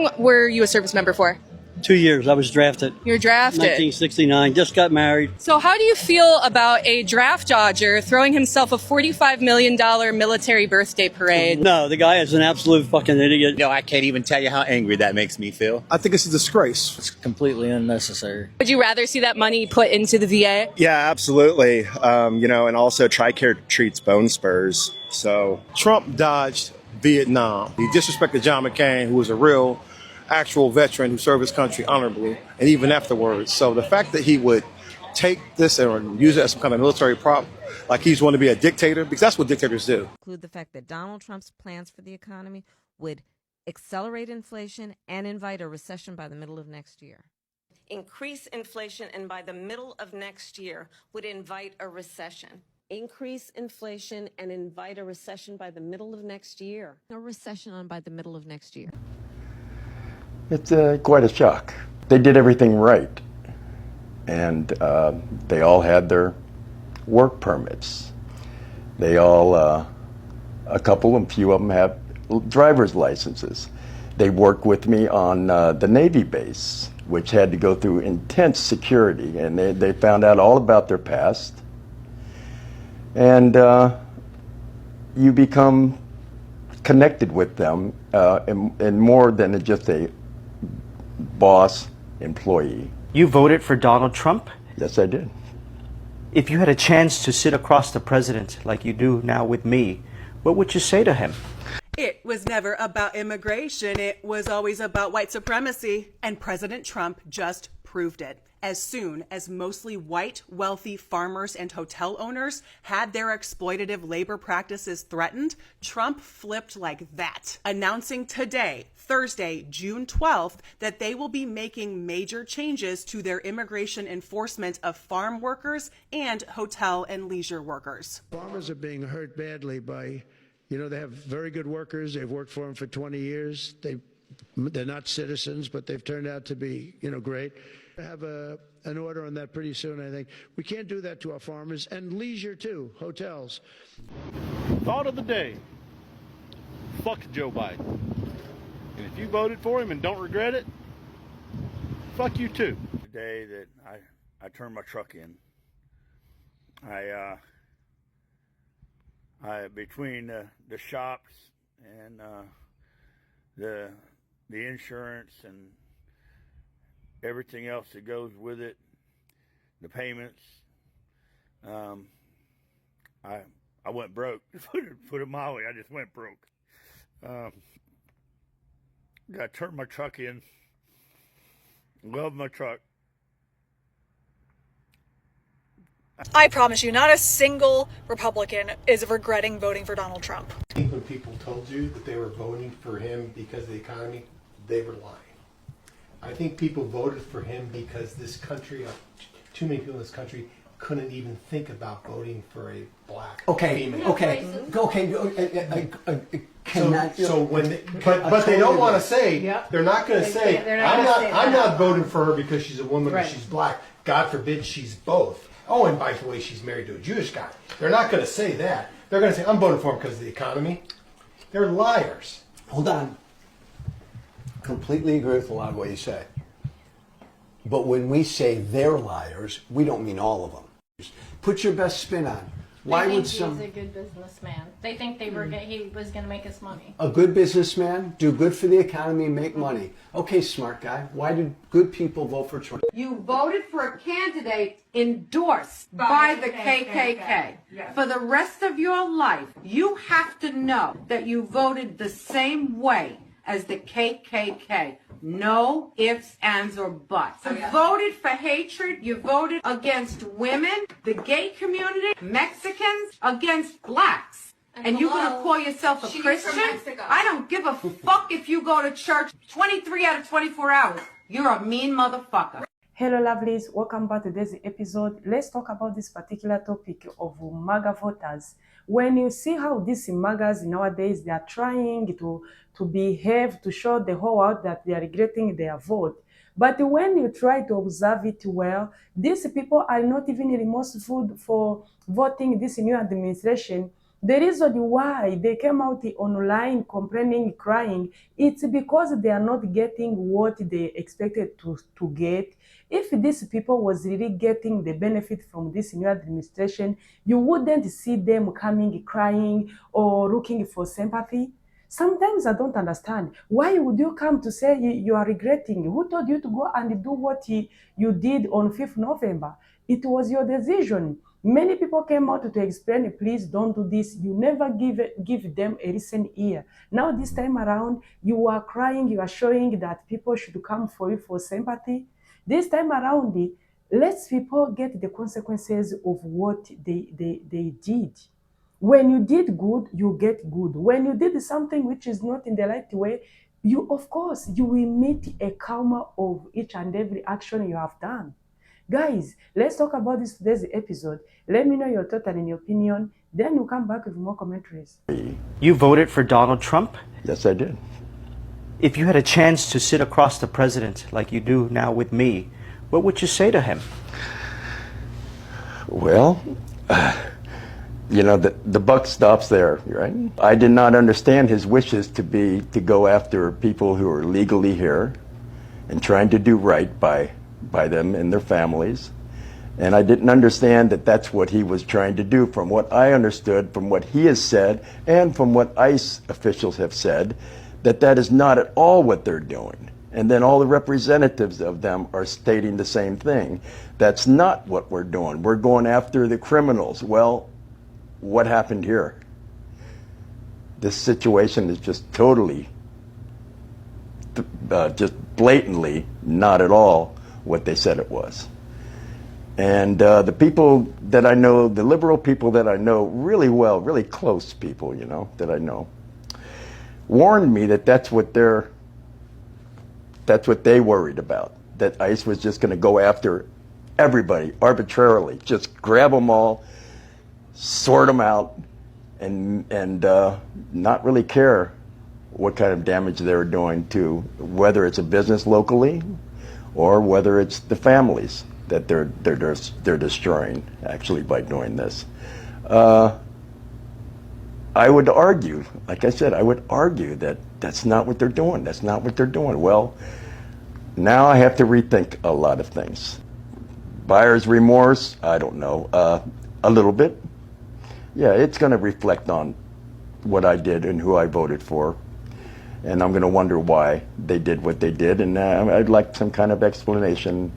long were you a service member for? 2 years. I was drafted. You were drafted. 1969. Just got married. So how do you feel about a draft dodger throwing himself a $45 million military birthday parade? No, the guy is an absolute fucking idiot. No, I can't even tell you how angry that makes me feel. I think it's a disgrace. It's completely unnecessary. Would you rather see that money put into the VA? Yeah, absolutely. And also TRICARE treats bone spurs. So Trump dodged Vietnam. He disrespected John McCain, who was a real, actual veteran who served his country honorably, and even afterwards. So the fact that he would take this and use it as some kind of military prop, like he's want to be a dictator, because that's what dictators do. Include the fact that Donald Trump's plans for the economy would accelerate inflation and invite a recession by the middle of next year. Increase inflation, and by the middle of next year would invite a recession. Increase inflation and invite a recession by the middle of next year. A recession by the middle of next year. It's quite a shock. They did everything right, and they all had their work permits. They all, a few of them have driver's licenses. They worked with me on the Navy base, which had to go through intense security, and they found out all about their past. And you become connected with them in more than just a boss employee. You voted for Donald Trump? Yes, I did. If you had a chance to sit across the president like you do now with me, what would you say to him? It was never about immigration. It was always about white supremacy. And President Trump just proved it. As soon as mostly white, wealthy farmers and hotel owners had their exploitative labor practices threatened, Trump flipped like that, announcing today, Thursday, June 12th, that they will be making major changes to their immigration enforcement of farm workers and hotel and leisure workers. Farmers are being hurt badly by, they have very good workers. They've worked for them for 20 years. They're not citizens, but they've turned out to be, great. I have an order on that pretty soon, I think. We can't do that to our farmers, and leisure too, hotels. Thought of the day, fuck Joe Biden. And if you voted for him and don't regret it, fuck you too. The day that I turned my truck in, I between the shops and the insurance and everything else that goes with it, the payments, I went broke. Put it my way, I just went broke. I turned my truck in. Love my truck. I promise you, not a single Republican is regretting voting for Donald Trump. I think when people told you that they were voting for him because of the economy, they were lying. I think people voted for him because this country, too many people in this country, couldn't even think about voting for a black female. But they don't want to say. They're not going to say. I'm not voting for her because she's a woman or she's black. God forbid she's both. Oh, and by the way, she's married to a Jewish guy. They're not going to say that. They're going to say, I'm voting for him because of the economy. They're liars. Hold on. Completely agree with a lot of what you say. But when we say they're liars, we don't mean all of them. Put your best spin on. Why would some... He's a good businessman. They think he was going to make us money. A good businessman, do good for the economy, make money. Okay, smart guy. Why did good people vote for Trump? You voted for a candidate endorsed by the KKK. Yes. For the rest of your life, you have to know that you voted the same way as the KKK. No ifs, ands, or buts. You voted for hatred. You voted against women, the gay community, Mexicans, against blacks. And you're going to call yourself a Christian? I don't give a fuck if you go to church 23 out of 24 hours. You're a mean motherfucker. Hello lovelies, welcome back to today's episode. Let's talk about this particular topic of MAGA voters. When you see how these MAGAs nowadays, they are trying to behave, to show the whole world that they are regretting their vote. But when you try to observe it well, these people are not even remorseful for voting this new administration. The reason why they came out online complaining, crying, it's because they are not getting what they expected to get. If these people was really getting the benefit from this new administration, you wouldn't see them coming, crying, or looking for sympathy. Sometimes I don't understand. Why would you come to say you are regretting? Who told you to go and do what you did on 5th November? It was your decision. Many people came out to explain, please don't do this. You never give them a listening ear. Now this time around, you are crying, you are showing that people should come for you for sympathy. This time around, let people get the consequences of what they did. When you did good, you get good. When you did something which is not in the right way, of course, you will meet a karma of each and every action you have done. Guys, let's talk about this today's episode. Let me know your thought and your opinion. Then you come back with more commentaries. You voted for Donald Trump? Yes, I did. If you had a chance to sit across the president like you do now with me, what would you say to him? Well, the buck stops there, right? I did not understand his wishes to go after people who are legally here and trying to do right by them and their families. And I didn't understand that that's what he was trying to do. From what I understood, from what he has said, and from what ICE officials have said, that is not at all what they're doing. And then all the representatives of them are stating the same thing. That's not what we're doing. We're going after the criminals. Well, what happened here? This situation is just totally, just blatantly not at all what they said it was. And the people that I know, the liberal people that I know really well, really close people, that I know, warned me that that's what they worried about, that ICE was just going to go after everybody arbitrarily, just grab them all, sort them out, and not really care what kind of damage they were doing to, whether it's a business locally or whether it's the families that they're destroying actually by doing this. I would argue, like I said, that that's not what they're doing. That's not what they're doing. Well, now I have to rethink a lot of things. Buyer's remorse, I don't know, a little bit. Yeah, it's going to reflect on what I did and who I voted for. And I'm going to wonder why they did what they did. And I'd like some kind of explanation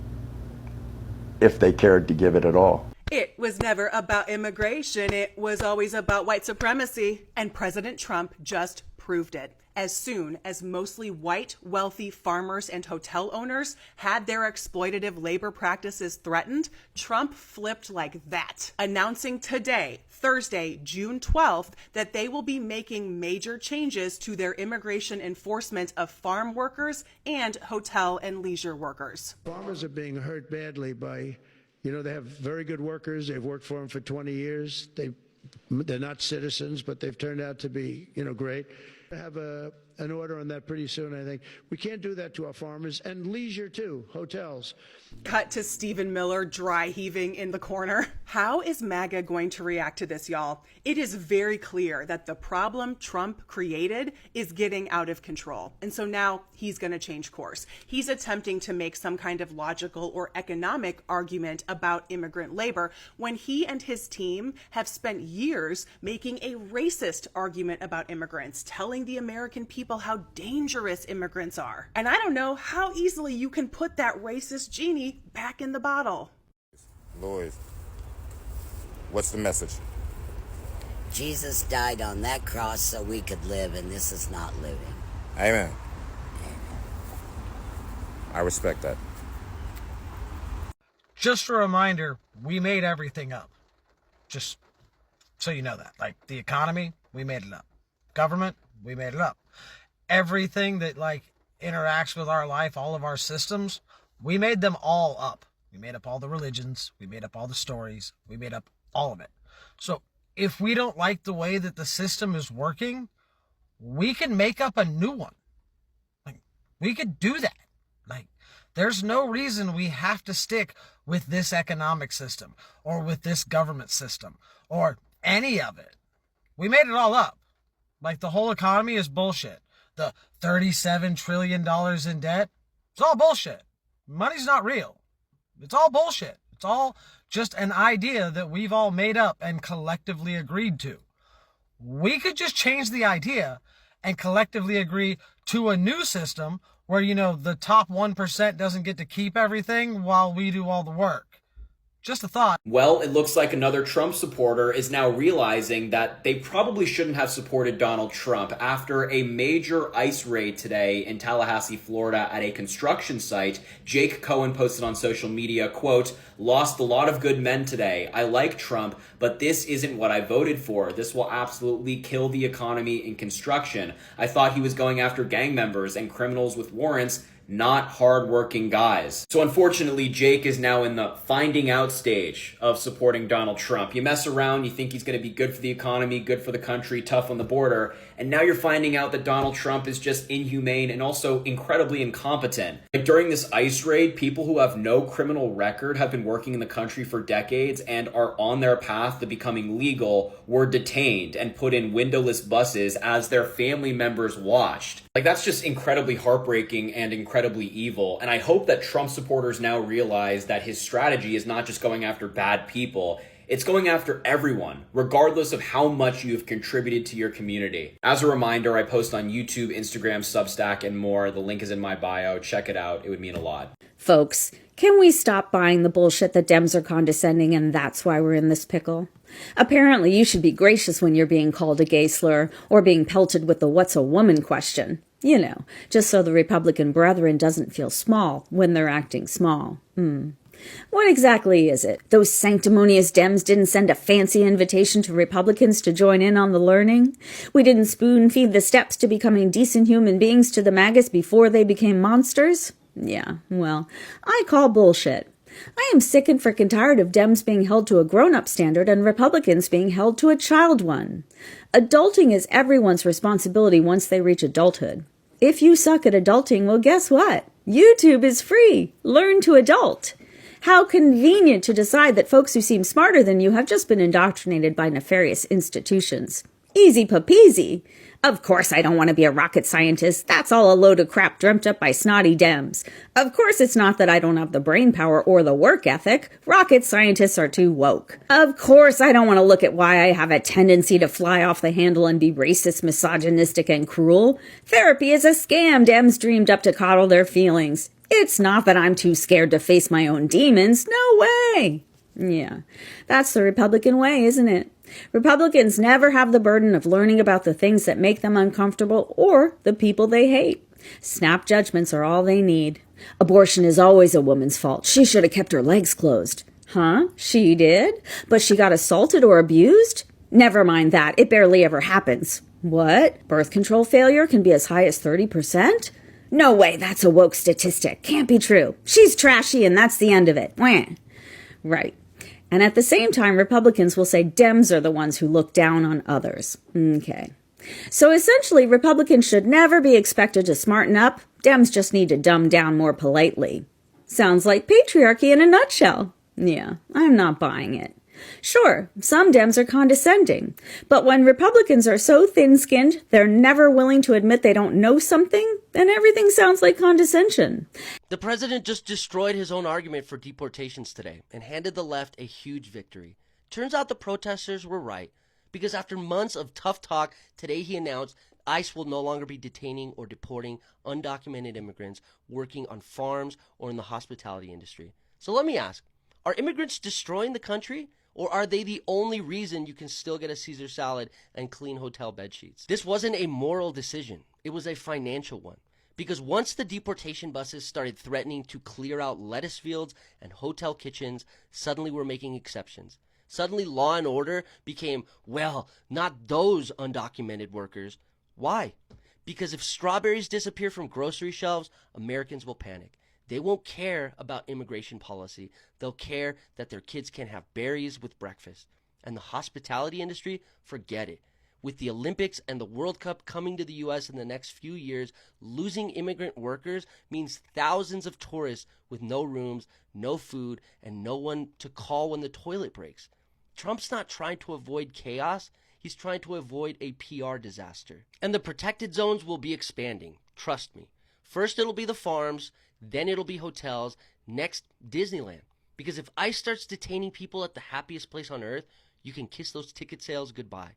if they cared to give it at all. It was never about immigration. It was always about white supremacy. And President Trump just proved it. As soon as mostly white, wealthy farmers and hotel owners had their exploitative labor practices threatened, Trump flipped like that, announcing today, Thursday, June 12th, that they will be making major changes to their immigration enforcement of farm workers and hotel and leisure workers. Farmers are being hurt badly by, they have very good workers. They've worked for them for 20 years. They're not citizens, but they've turned out to be, great. Have an order on that pretty soon, I think. We can't do that to our farmers, and leisure too, hotels. Cut to Stephen Miller dry heaving in the corner. How is MAGA going to react to this, y'all? It is very clear that the problem Trump created is getting out of control. And so now he's going to change course. He's attempting to make some kind of logical or economic argument about immigrant labor when he and his team have spent years making a racist argument about immigrants, telling the American people how dangerous immigrants are. And I don't know how easily you can put that racist genie back in the bottle. Lloyd, what's the message? Jesus died on that cross so we could live, and this is not living. Amen. I respect that. Just a reminder, we made everything up. Just so you know that. Like the economy, we made it up. Government, we made it up. Everything that interacts with our life, all of our systems, we made them all up. We made up all the religions. We made up all the stories. We made up all of it. So if we don't like the way that the system is working, we can make up a new one. We could do that. There's no reason we have to stick with this economic system or with this government system or any of it. We made it all up. Like, the whole economy is bullshit. The $37 trillion in debt, it's all bullshit. Money's not real. It's all bullshit. It's all just an idea that we've all made up and collectively agreed to. We could just change the idea and collectively agree to a new system where, the top 1% doesn't get to keep everything while we do all the work. Just a thought. Well, it looks like another Trump supporter is now realizing that they probably shouldn't have supported Donald Trump after a major ICE raid today in Tallahassee, Florida at a construction site. Jake Cohen posted on social media, quote, "Lost a lot of good men today. I like Trump, but this isn't what I voted for. This will absolutely kill the economy in construction. I thought he was going after gang members and criminals with warrants, not hardworking guys." So unfortunately, Jake is now in the finding out stage of supporting Donald Trump. You mess around, you think he's going to be good for the economy, good for the country, tough on the border, and now you're finding out that Donald Trump is just inhumane and also incredibly incompetent. Like, during this ICE raid, people who have no criminal record, have been working in the country for decades, and are on their path to becoming legal, were detained and put in windowless buses as their family members watched. Like, that's just incredibly heartbreaking and incredibly evil. And I hope that Trump supporters now realize that his strategy is not just going after bad people. It's going after everyone, regardless of how much you have contributed to your community. As a reminder, I post on YouTube, Instagram, Substack, and more. The link is in my bio. Check it out. It would mean a lot. Folks, can we stop buying the bullshit that Dems are condescending and that's why we're in this pickle? Apparently, you should be gracious when you're being called a gay slur or being pelted with the "what's a woman" question. Just so the Republican brethren doesn't feel small when they're acting small. What exactly is it? Those sanctimonious Dems didn't send a fancy invitation to Republicans to join in on the learning? We didn't spoon-feed the steps to becoming decent human beings to the MAGAs before they became monsters? Yeah, well, I call bullshit. I am sick and frickin' tired of Dems being held to a grown-up standard and Republicans being held to a child one. Adulting is everyone's responsibility once they reach adulthood. If you suck at adulting, well, guess what? YouTube is free. Learn to adult. How convenient to decide that folks who seem smarter than you have just been indoctrinated by nefarious institutions. Easy peasy. Of course I don't want to be a rocket scientist. That's all a load of crap dreamt up by snotty Dems. Of course it's not that I don't have the brain power or the work ethic. Rocket scientists are too woke. Of course I don't want to look at why I have a tendency to fly off the handle and be racist, misogynistic, and cruel. Therapy is a scam Dems dreamed up to coddle their feelings. It's not that I'm too scared to face my own demons. No way. Yeah, that's the Republican way, isn't it? Republicans never have the burden of learning about the things that make them uncomfortable or the people they hate. Snap judgments are all they need. Abortion is always a woman's fault. She should have kept her legs closed. Huh? She did? But she got assaulted or abused? Never mind that. It barely ever happens. What? Birth control failure can be as high as 30%? No way, that's a woke statistic. Can't be true. She's trashy and that's the end of it. Wah. Right. And at the same time, Republicans will say Dems are the ones who look down on others. Okay. So essentially, Republicans should never be expected to smarten up. Dems just need to dumb down more politely. Sounds like patriarchy in a nutshell. Yeah, I'm not buying it. Sure, some Dems are condescending, but when Republicans are so thin-skinned they're never willing to admit they don't know something, then everything sounds like condescension. The president just destroyed his own argument for deportations today and handed the left a huge victory. Turns out the protesters were right, because after months of tough talk, today he announced ICE will no longer be detaining or deporting undocumented immigrants working on farms or in the hospitality industry. So let me ask, are immigrants destroying the country? Or are they the only reason you can still get a Caesar salad and clean hotel bed sheets? This wasn't a moral decision. It was a financial one. Because once the deportation buses started threatening to clear out lettuce fields and hotel kitchens, suddenly we're making exceptions. Suddenly law and order became, well, not those undocumented workers. Why? Because if strawberries disappear from grocery shelves, Americans will panic. They won't care about immigration policy. They'll care that their kids can have berries with breakfast. And the hospitality industry, forget it. With the Olympics and the World Cup coming to the U.S. in the next few years, losing immigrant workers means thousands of tourists with no rooms, no food, and no one to call when the toilet breaks. Trump's not trying to avoid chaos. He's trying to avoid a PR disaster. And the protected zones will be expanding. Trust me. First it'll be the farms, then it'll be hotels, next Disneyland. Because if ICE starts detaining people at the happiest place on earth, you can kiss those ticket sales goodbye.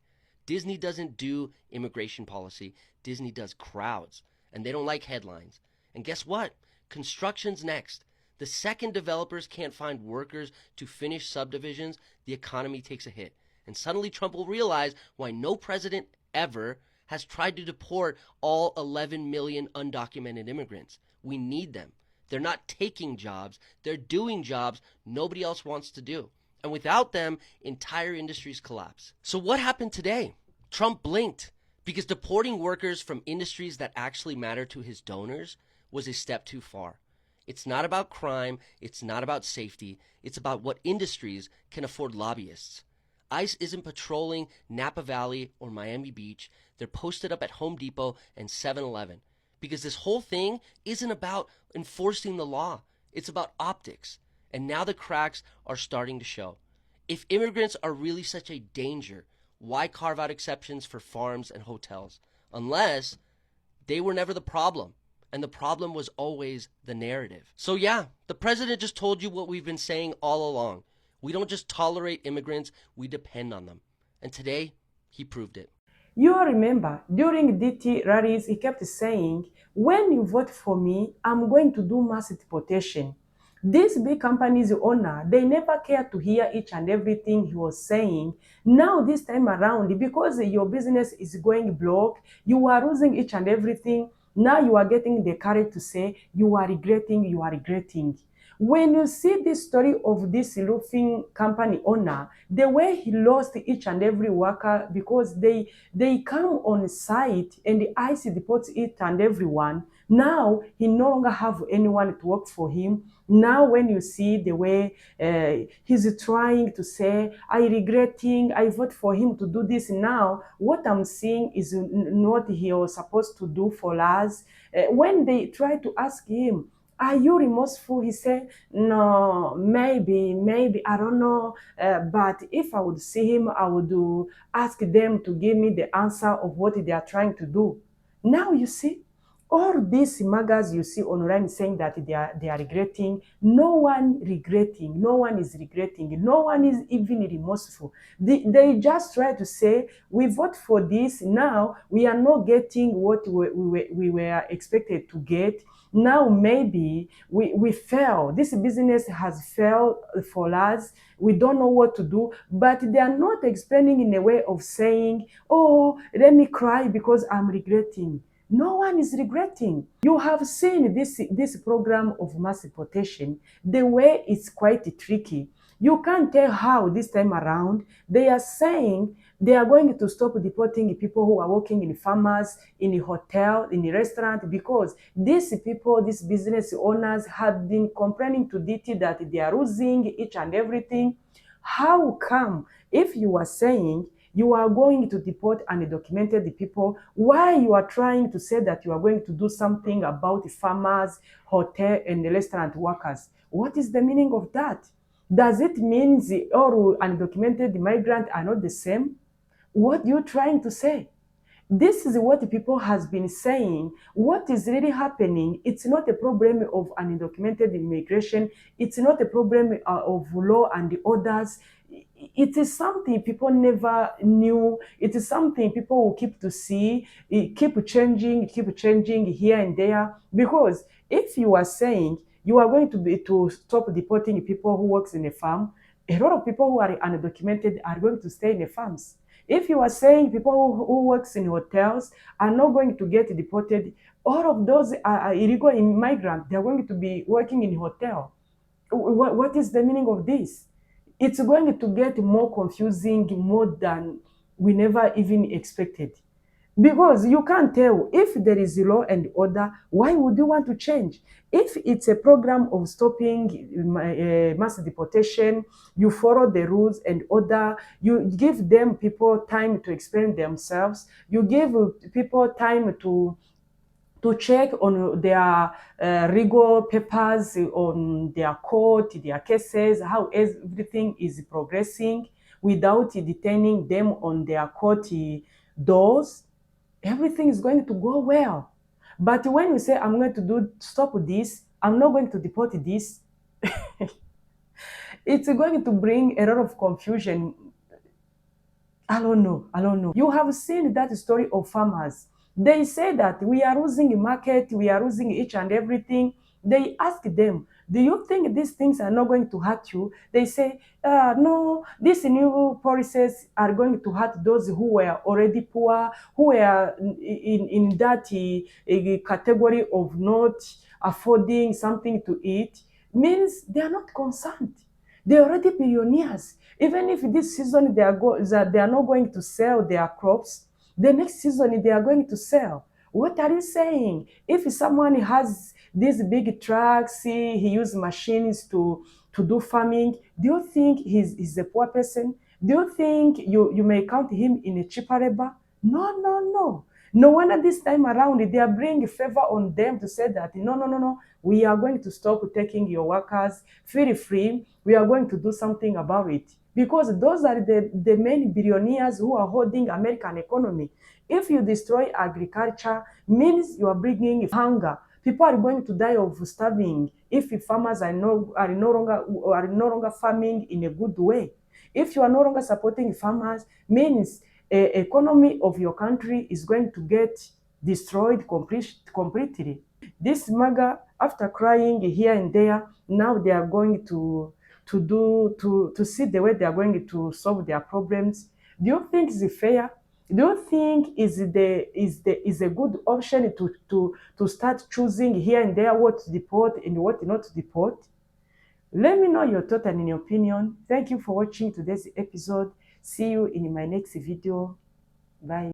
Disney doesn't do immigration policy. Disney does crowds. And they don't like headlines. And guess what? Construction's next. The second developers can't find workers to finish subdivisions, the economy takes a hit. And suddenly Trump will realize why no president ever has tried to deport all 11 million undocumented immigrants. We need them. They're not taking jobs. They're doing jobs nobody else wants to do. And without them, entire industries collapse. So what happened today? Trump blinked because deporting workers from industries that actually matter to his donors was a step too far. It's not about crime. It's not about safety. It's about what industries can afford lobbyists. ICE isn't patrolling Napa Valley or Miami Beach. They're posted up at Home Depot and 7-Eleven. Because this whole thing isn't about enforcing the law. It's about optics. And now the cracks are starting to show. If immigrants are really such a danger, why carve out exceptions for farms and hotels? Unless they were never the problem. And the problem was always the narrative. So yeah, the president just told you what we've been saying all along. We don't just tolerate immigrants, we depend on them. And today, he proved it. You all remember, during DT rallies, he kept saying, when you vote for me, I'm going to do mass deportation. These big companies owner, they never care to hear each and everything he was saying. Now this time around, because your business is going broke, you are losing each and everything. Now you are getting the courage to say, you are regretting, you are regretting. When you see this story of this roofing company owner, the way he lost each and every worker because they come on site and the ICE deports each and everyone. Now he no longer have anyone to work for him. Now when you see the way he's trying to say, I regretting, I vote for him to do this now, what I'm seeing is not he was supposed to do for us. When they try to ask him, are you remorseful? He said, no, maybe, I don't know. But if I would see him, I would ask them to give me the answer of what they are trying to do. Now you see, all these MAGAs you see online saying that they are regretting, no one regretting, no one is regretting, no one is even remorseful. They just try to say, we vote for this, now we are not getting what we were expected to get. Now maybe we fail. This business has failed for us. We don't know what to do, but they are not explaining in a way of saying, oh, let me cry because I'm regretting. No one is regretting. You have seen this program of mass deportation, the way it's quite tricky. You can't tell how this time around they are saying they are going to stop deporting people who are working in farmers, in a hotel, in a restaurant, because these people, these business owners have been complaining to DT that they are losing each and everything. How come if you are saying you are going to deport undocumented people, why you are trying to say that you are going to do something about the farmers, hotel, and the restaurant workers? What is the meaning of that? Does it mean all undocumented migrants are not the same? What are you trying to say? This is what people has been saying. What is really happening, it's not a problem of undocumented immigration. It's not a problem of law and the orders. It is something people never knew. It is something people will keep to see. It keep changing here and there. Because if you are saying you are going to stop deporting people who works in a farm, a lot of people who are undocumented are going to stay in the farms. If you are saying people who works in hotels are not going to get deported, all of those are illegal immigrants. They are going to be working in hotel. What is the meaning of this? It's going to get more confusing, more than we never even expected. Because you can't tell if there is law and order, why would you want to change? If it's a program of stopping mass deportation, you follow the rules and order, you give them people time to explain themselves, you give people time to check on their legal papers, on their court, their cases, how everything is progressing. without detaining them on their court doors, everything is going to go well. But when you say, I'm going to stop this, I'm not going to deport this, it's going to bring a lot of confusion. I don't know. You have seen that story of farmers. They say that we are losing the market, we are losing each and everything. They ask them, do you think these things are not going to hurt you? They say, no, these new policies are going to hurt those who were already poor, who were in that category of not affording something to eat. Means they are not concerned. They're already billionaires. Even if this season they are not going to sell their crops, the next season they are going to sell. What are you saying? If someone has these big trucks, he uses machines to do farming, do you think he's a poor person? Do you think you may count him in a cheaper labor? No. No wonder this time around they are bringing favor on them to say that no, we are going to stop taking your workers, feel free, we are going to do something about it. Because those are the main billionaires who are holding American economy. If you destroy agriculture, means you are bringing hunger. People are going to die of starving if farmers are no longer farming in a good way. If you are no longer supporting farmers, means economy of your country is going to get destroyed completely. This MAGA, after crying here and there, now they are going to see the way they are going to solve their problems. Do you think it's fair? Do you think is a good option to start choosing here and there what to deport and what not to deport? Let me know your thought and your opinion. Thank you for watching today's episode. See you in my next video. Bye.